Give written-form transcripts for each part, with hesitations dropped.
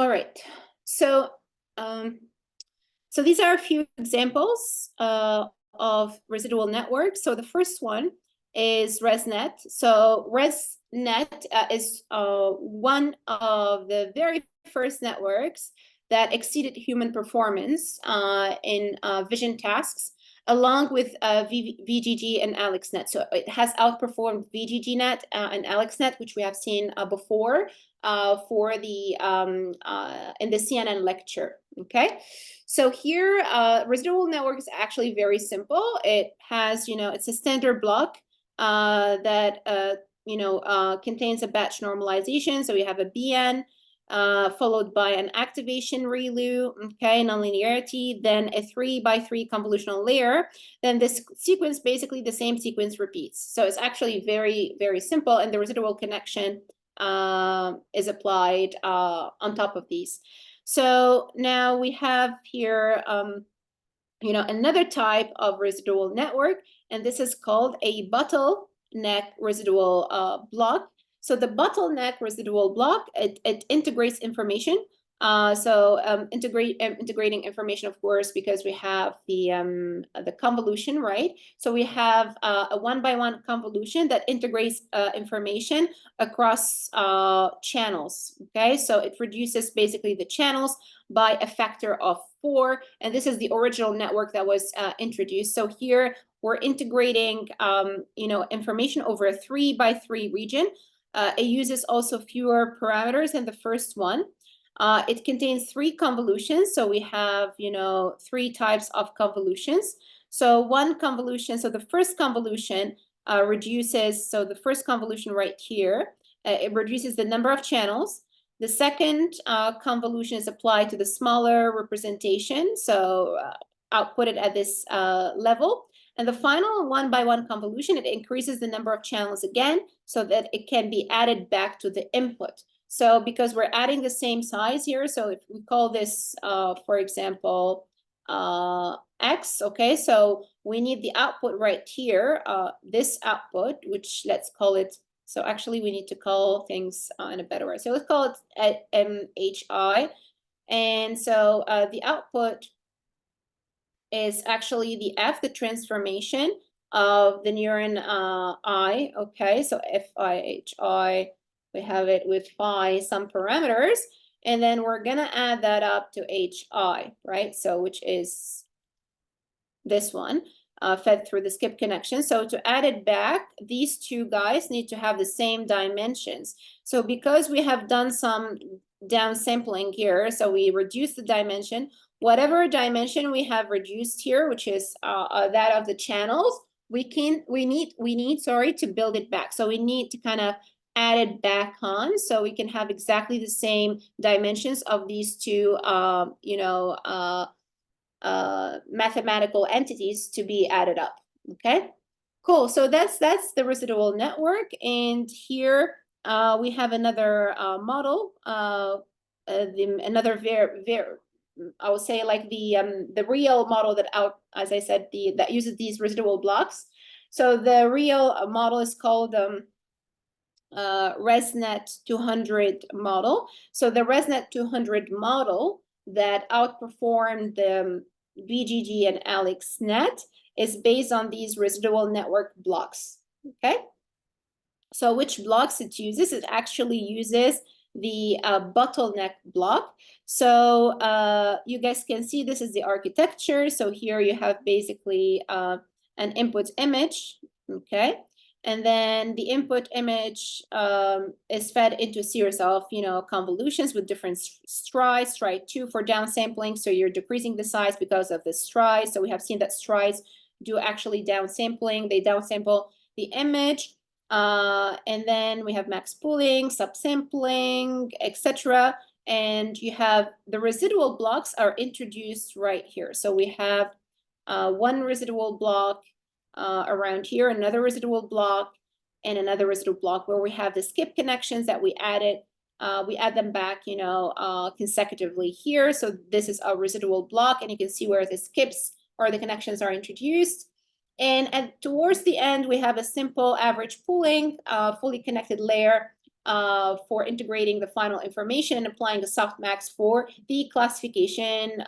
All right. So, so these are a few examples of residual networks. So the first one is ResNet. So ResNet is one of the very first networks that exceeded human performance in vision tasks, along with VGG and AlexNet. So it has outperformed VGGNet and AlexNet, which we have seen before for the in the CNN lecture. Okay, so here residual network is actually very simple. It has, it's a standard block that contains a batch normalization. So we have a BN followed by an activation ReLU, okay, nonlinearity, then a 3x3 convolutional layer. Then this sequence, basically the same sequence repeats. So it's actually very, very simple, and the residual connection is applied on top of these. So now we have here, another type of residual network, and this is called a bottleneck residual block. So the bottleneck residual block, it integrates information. Integrating information, of course, because we have the convolution, right? So we have a one-by-one convolution that integrates information across channels, okay? So it reduces basically the channels by a factor of 4, and this is the original network that was introduced. So here we're integrating, information over a 3x3 region. It uses also fewer parameters than the first one. It contains 3 convolutions. So we have, 3 types of convolutions. So one convolution, so the first convolution reduces, so the first convolution right here, it reduces the number of channels. The second convolution is applied to the smaller representation, so outputted at this level. And the final one-by-one convolution, it increases the number of channels again so that it can be added back to the input. So because we're adding the same size here, so if we call this, for example, X, okay, so we need the output right here, this output, which let's call it, so actually we need to call things in a better way. So let's call it MHI. And so the output is actually the F, the transformation of the neuron I, okay, so FIHI, we have it with phi, some parameters, and then we're gonna add that up to HI, right? So which is this one, fed through the skip connection. So to add it back, these two guys need to have the same dimensions. So because we have done some downsampling here, so we reduce the dimension, whatever dimension we have reduced here, which is that of the channels, we need to build it back. So we need to kind of add it back on so we can have exactly the same dimensions of these two, mathematical entities to be added up. Okay, cool. So that's the residual network, and here we have another model, another I would say like the real model that as I said, that uses these residual blocks. So the real model is called ResNet 200 model. So the ResNet 200 model that outperformed the VGG and AlexNet is based on these residual network blocks. Okay, so which blocks it uses? It actually uses the bottleneck block. So you guys can see this is the architecture. So here you have basically an input image, okay? And then the input image is fed into a series of, convolutions with different strides. Stride 2 for downsampling, so you're decreasing the size because of the strides. So we have seen that strides do actually downsampling. They downsample the image. And then we have max pooling, subsampling, etc. And you have the residual blocks are introduced right here. So we have one residual block around here, another residual block, and another residual block where we have the skip connections that we added. We add them back, consecutively here. So this is a residual block, and you can see where the skips or the connections are introduced. And towards the end, we have a simple average pooling, fully connected layer for integrating the final information and applying the softmax for the classification,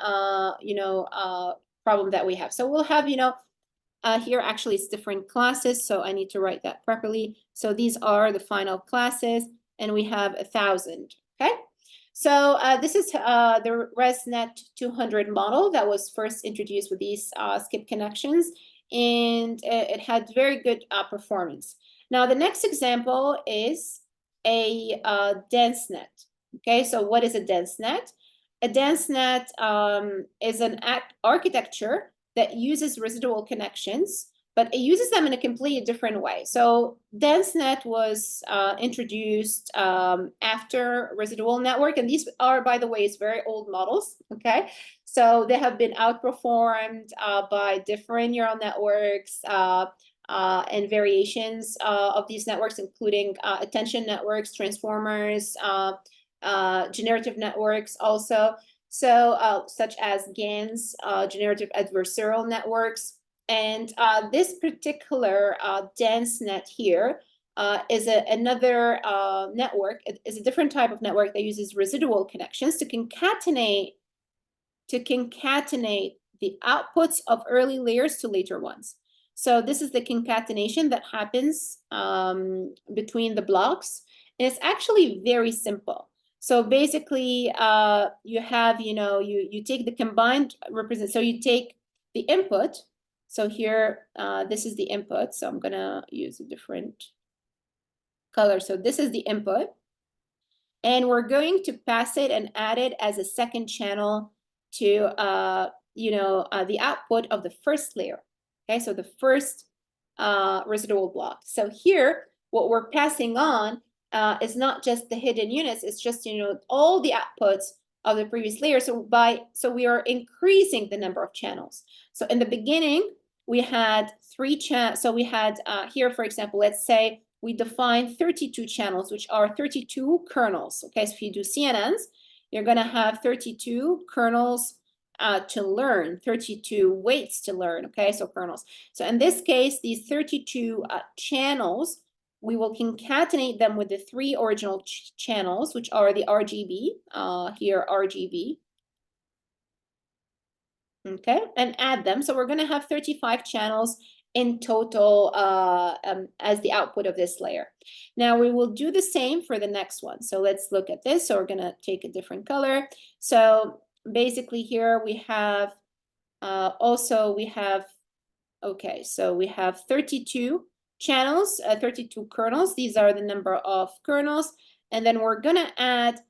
problem that we have. So we'll have, here actually it's different classes, so I need to write that properly. So these are the final classes, and we have 1,000, okay? So this is the ResNet 200 model that was first introduced with these skip connections, and it had very good performance. Now the next example is a DenseNet. Okay, so what is a DenseNet? A DenseNet is an architecture that uses residual connections, but it uses them in a completely different way. So DenseNet was introduced after residual network, and these are, by the way, very old models, okay? So they have been outperformed by different neural networks and variations of these networks, including attention networks, transformers, generative networks also. So such as GANs, generative adversarial networks. And this particular DenseNet here is another network. It is a different type of network that uses residual connections to concatenate the outputs of early layers to later ones. So this is the concatenation that happens between the blocks. And it's actually very simple. So basically, you have, you take the combined represent. So you take the input. So here, this is the input. So I'm going to use a different color. So this is the input. And we're going to pass it and add it as a second channel to, the output of the first layer. Okay, so the first residual block. So here, what we're passing on is not just the hidden units, it's just, all the outputs of the previous layer. So we are increasing the number of channels. So in the beginning, we had 3 channels. So we had here, for example, let's say we define 32 channels, which are 32 kernels. Okay, so if you do CNNs, you're going to have 32 kernels to learn, 32 weights to learn. Okay, so kernels. So in this case, these 32 channels, we will concatenate them with the 3 original channels, which are the RGB, here RGB. Okay, and add them. So we're going to have 35 channels in total as the output of this layer. Now we will do the same for the next one. So let's look at this. So we're going to take a different color. So basically here we have okay, so we have 32 channels, 32 kernels. These are the number of kernels. And then we're going to add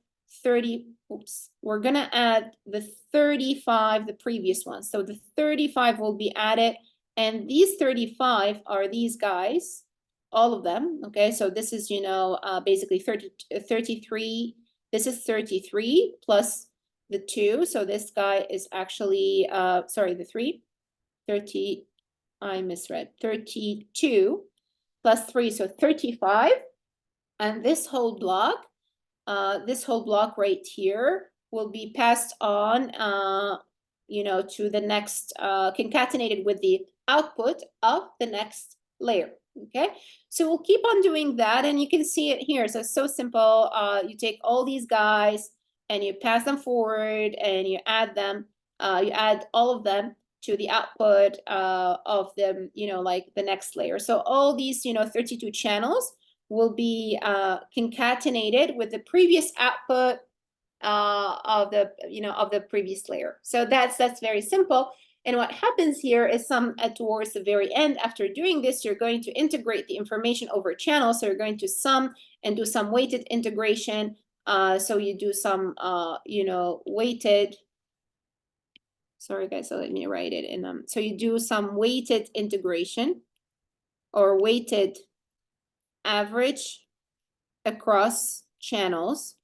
we're going to add the 35, the previous one. So the 35 will be added. And these 35 are these guys, all of them. Okay, so this is, basically 33. This is 33 plus the 2. So this guy is actually, the 3. 30, I misread. 32 plus 3, so 35. And this whole block right here will be passed on, to the next, concatenated with the output of the next layer. Okay, so we'll keep on doing that, and you can see it here. So it's so simple. You take all these guys and you pass them forward, and you add them. You add all of them to the output of them, like the next layer. So all these, 32 channels will be concatenated with the previous output of the previous layer. So that's very simple. And what happens here is towards the very end, after doing this, you're going to integrate the information over channels. So you're going to sum and do some weighted integration. So you do some, weighted. Sorry, guys. So let me write it in. So you do some weighted integration or weighted average across channels.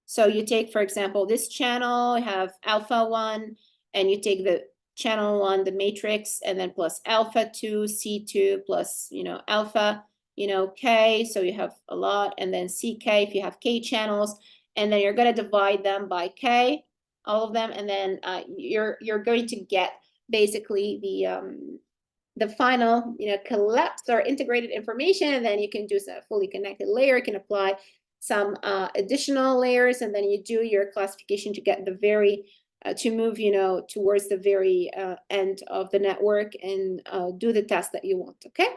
So you take, for example, this channel, you have alpha 1, and you take the channel 1, the matrix, and then plus alpha 2, C2, plus, alpha, K. So you have a lot, and then CK if you have K channels, and then you're going to divide them by K, all of them, and then you're going to get basically the final, collapsed or integrated information, and then you can do a fully connected layer. You can apply some additional layers, and then you do your classification to get the very to move, towards the very end of the network and do the task that you want. Okay.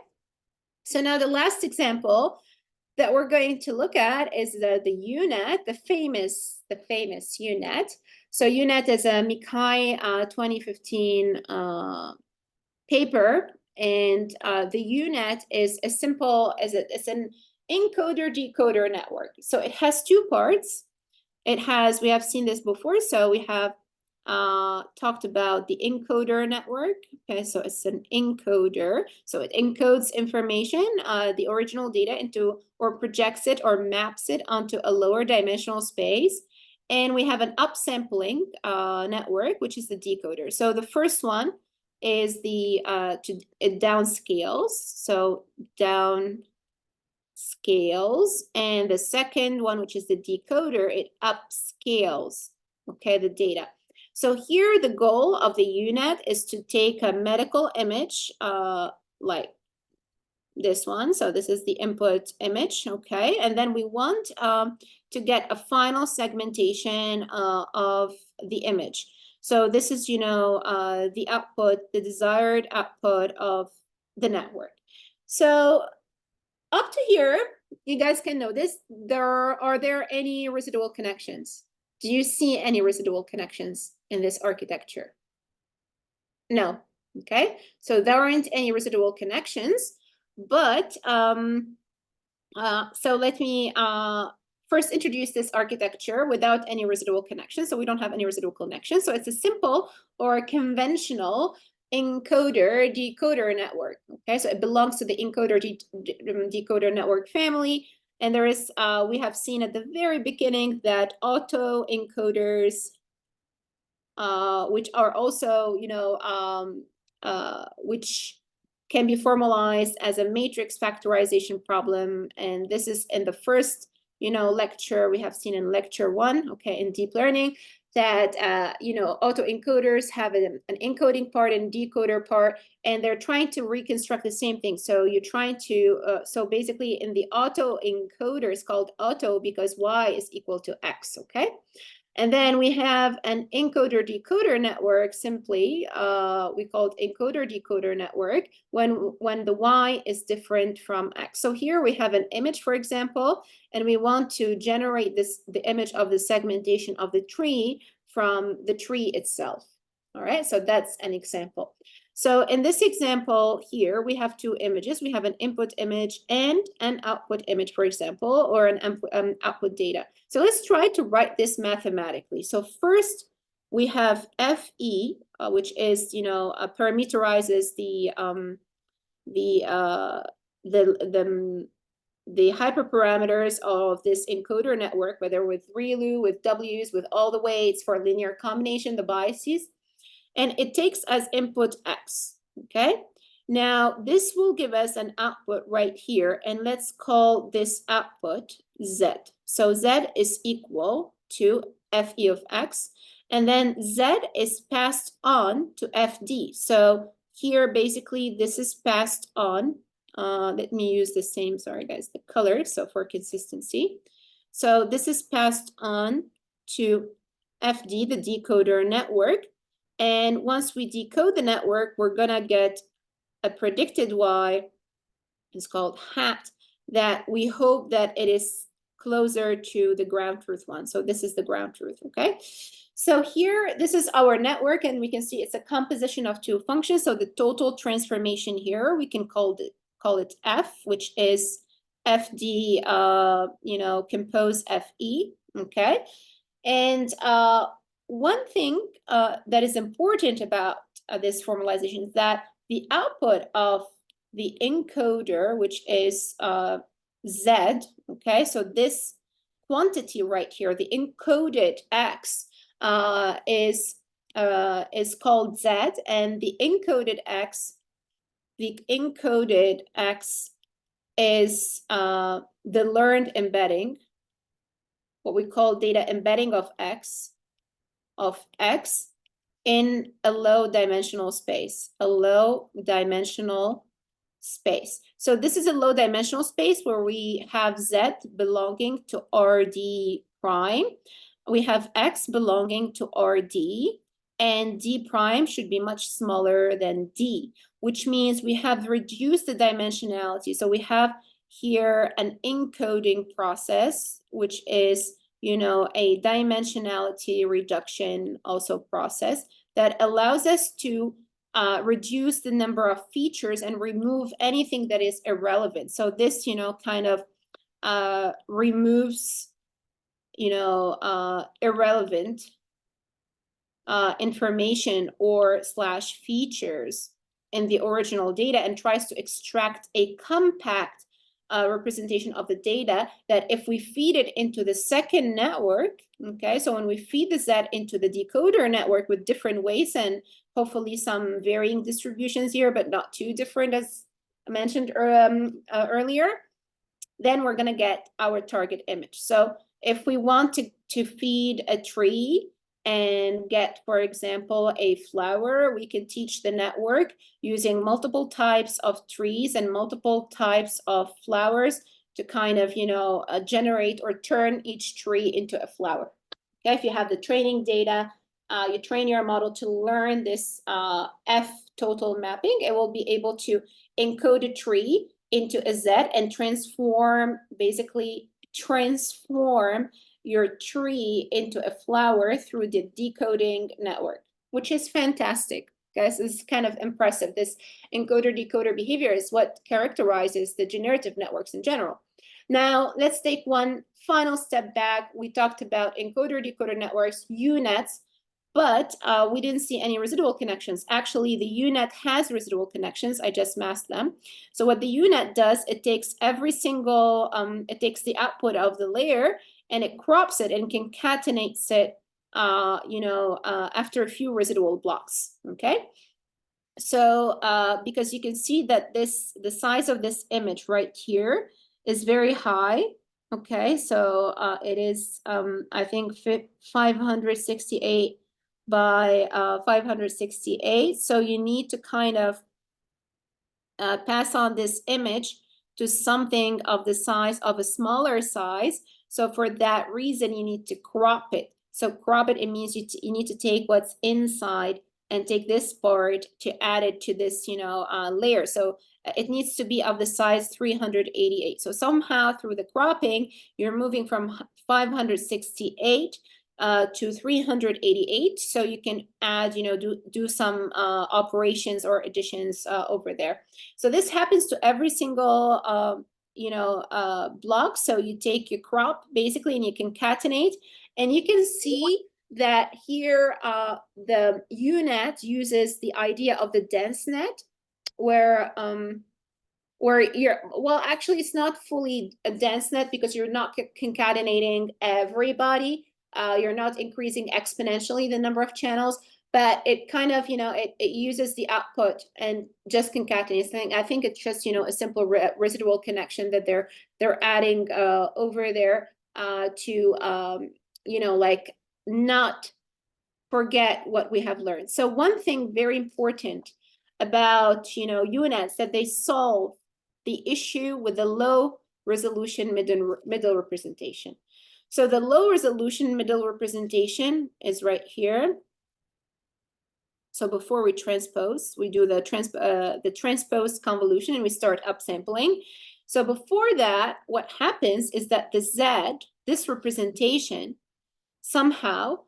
So now the last example that we're going to look at is the UNet, the famous UNet. So UNet is a Mikai 2015 paper, and the UNet is as simple as it's an encoder-decoder network. So it has two parts. We have seen this before, so we have talked about the encoder network. Okay, so it's an encoder. So it encodes information, the original data into, or projects it or maps it onto a lower dimensional space. And we have an upsampling network, which is the decoder. So the first one is it downscales. So down scales, and the second one, which is the decoder, it upscales, okay, the data. So here the goal of the UNet is to take a medical image like this one. So this is the input image, okay, and then we want to get a final segmentation of the image. So this is, the output, the desired output of the network. So up to here, you guys can notice, are there any residual connections? Do you see any residual connections in this architecture? No. Okay, so there aren't any residual connections, but so let me first introduce this architecture without any residual connections. So we don't have any residual connections. So it's a simple or conventional encoder-decoder network. Okay, so it belongs to the encoder-decoder network family. And there is, we have seen at the very beginning that autoencoders, which are also, which can be formalized as a matrix factorization problem. And this is in the first, lecture we have seen in lecture 1, okay, in deep learning, that, autoencoders have an encoding part and decoder part, and they're trying to reconstruct the same thing. So you're trying to, so basically in the autoencoder, it's called auto because Y is equal to X, okay? And then we have an encoder-decoder network, simply, we call it encoder-decoder network, when the Y is different from X. So here we have an image, for example, and we want to generate the image of the segmentation of the tree from the tree itself. All right, so that's an example. So in this example here, we have two images. We have an input image and an output image, for example, or an output data. So let's try to write this mathematically. So first, we have FE, which is, parameterizes the hyperparameters of this encoder network, whether with ReLU, with W's, with all the weights for linear combination, the biases. And it takes as input X, okay? Now, this will give us an output right here, and let's call this output Z. So Z is equal to FE of X, and then Z is passed on to FD. So here, basically, this is passed on. Let me use the same, sorry guys, the color, so for consistency. So this is passed on to FD, the decoder network. And once we decode the network, we're gonna get a predicted Y, it's called hat, that we hope that it is closer to the ground truth one. So this is the ground truth, okay? So here, this is our network, and we can see it's a composition of two functions. So the total transformation here, we can call it F, which is FD, compose FE, okay? And one thing that is important about this formalization is that the output of the encoder, which is Z, okay, so this quantity right here, the encoded X, is called Z, and the encoded X is the learned embedding, what we call data embedding of X in a low dimensional space, space. So this is a low dimensional space where we have Z belonging to RD prime. We have X belonging to RD, and D prime should be much smaller than D, which means we have reduced the dimensionality. So we have here an encoding process, which is, you know, a dimensionality reduction also process that allows us to reduce the number of features and remove anything that is irrelevant. So this, you know, kind of removes, you know, irrelevant information or slash features in the original data and tries to extract a compact representation of the data that if we feed it into the second network, okay, so when we feed the Z into the decoder network with different weights and hopefully some varying distributions here, but not too different as I mentioned earlier, then we're gonna get our target image. So if we want to feed a tree and get, for example, a flower, we can teach the network using multiple types of trees and multiple types of flowers to kind of, you know, generate or turn each tree into a flower. Okay, if you have the training data, you train your model to learn this F total mapping, it will be able to encode a tree into a Z and basically transform your tree into a flower through the decoding network, which is fantastic. Guys, it's kind of impressive. This encoder-decoder behavior is what characterizes the generative networks in general. Now, let's take one final step back. We talked about encoder-decoder networks, UNets, but we didn't see any residual connections. Actually, the UNet has residual connections. I just masked them. So what the UNet does, it takes every single, it takes the output of the layer and it crops it and concatenates it, you know, after a few residual blocks, okay? So because you can see that the size of this image right here is very high, okay? So it is, I think, 568 by 568. So you need to kind of pass on this image to something of the size of a smaller size. So for that reason, you need to crop it. So crop it, it means you need to take what's inside and take this part to add it to this, you know, layer. So it needs to be of the size 388. So somehow through the cropping, you're moving from 568 to 388. So you can add, you know, do some operations or additions over there. So this happens to every single, you know, block. So you take your crop basically and you concatenate, and you can see that here the UNet uses the idea of the DenseNet, where you're, well, actually it's not fully a DenseNet because you're not concatenating everybody. You're not increasing exponentially the number of channels, but it kind of, you know, it uses the output and just concatenates. I think it's just, you know, a simple residual connection that they're adding over there to, you know, like not forget what we have learned. So one thing very important about, you know, UNets that they solve the issue with the low resolution middle representation. So the low resolution middle representation is right here. So before we transpose, we do the transpose convolution and we start upsampling. So before that, what happens is that the Z, this representation, somehow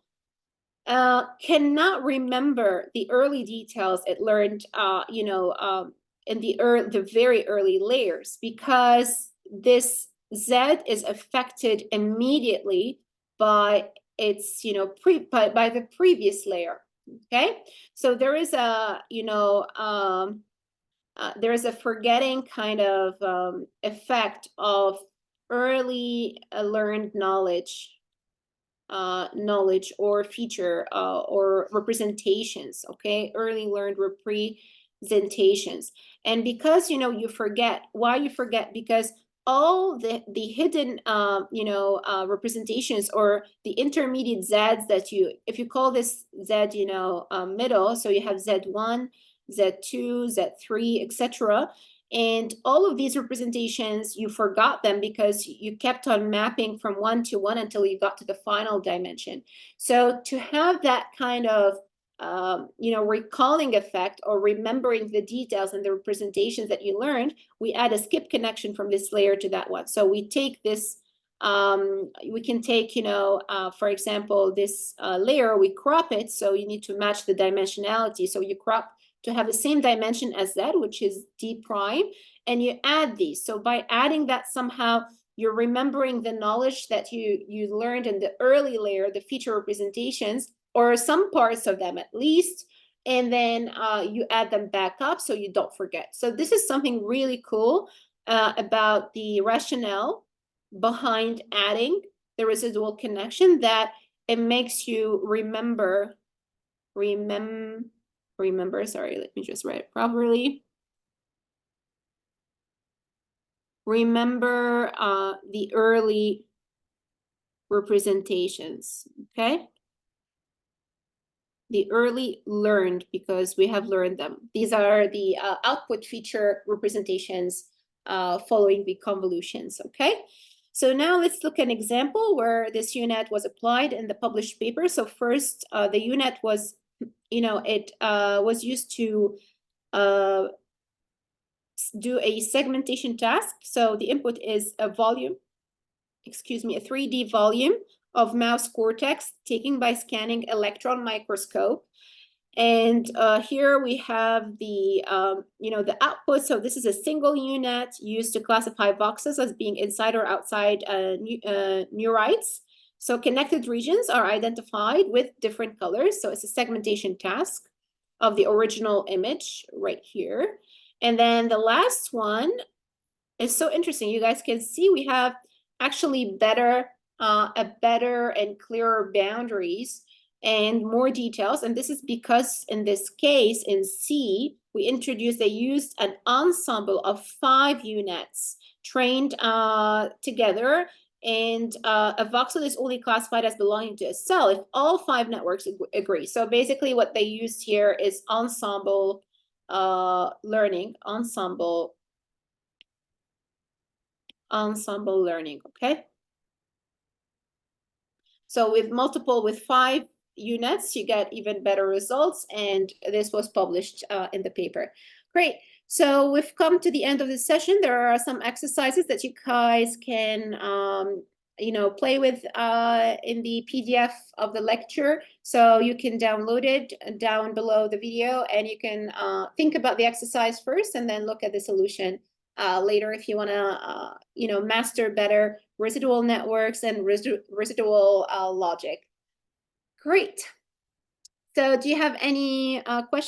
cannot remember the early details it learned, you know, in the very early layers, because this Z is affected immediately by its, you know, by the previous layer. Okay, so there is a, you know, there is a forgetting kind of effect of early learned knowledge or feature or representations, okay, early learned representations. And because, you know, you forget, why you forget, because all the hidden you know, representations or the intermediate Z's that you, if you call this Z, you know, middle, so you have Z1, Z2, Z3, etc. And all of these representations, you forgot them because you kept on mapping from 1 to 1 until you got to the final dimension. So to have that kind of recalling effect or remembering the details and the representations that you learned, we add a skip connection from this layer to that one. So we take this, we can take, for example, this layer, we crop it. So you need to match the dimensionality. So you crop to have the same dimension as that, which is D prime, and you add these. So by adding that, somehow you're remembering the knowledge that you learned in the early layer, the feature representations, or some parts of them at least, and then you add them back up so you don't forget. So this is something really cool about the rationale behind adding the residual connection, that it makes you remember, sorry, let me just write it properly. Remember the early representations, okay? The early learned, because we have learned them. These are the output feature representations following the convolutions, okay? So now let's look at an example where this UNet was applied in the published paper. So first, the UNet was, it was used to do a segmentation task. So the input is a volume, a 3D volume of mouse cortex taken by scanning electron microscope. And here we have the, the output. So this is a single UNet used to classify voxels as being inside or outside neurites. So connected regions are identified with different colors. So it's a segmentation task of the original image right here. And then the last one is so interesting. You guys can see we have actually better and clearer boundaries and more details. And this is because in this case, in C, they used an ensemble of 5 UNets trained together. And a voxel is only classified as belonging to a cell if all 5 networks agree. So basically what they used here is ensemble learning, ensemble learning, okay? So with 5 UNets, you get even better results, and this was published in the paper. Great. So we've come to the end of this session. There are some exercises that you guys can play with in the PDF of the lecture. So you can download it down below the video, and you can think about the exercise first and then look at the solution later if you want to master better residual networks and residual logic. Great. So do you have any questions?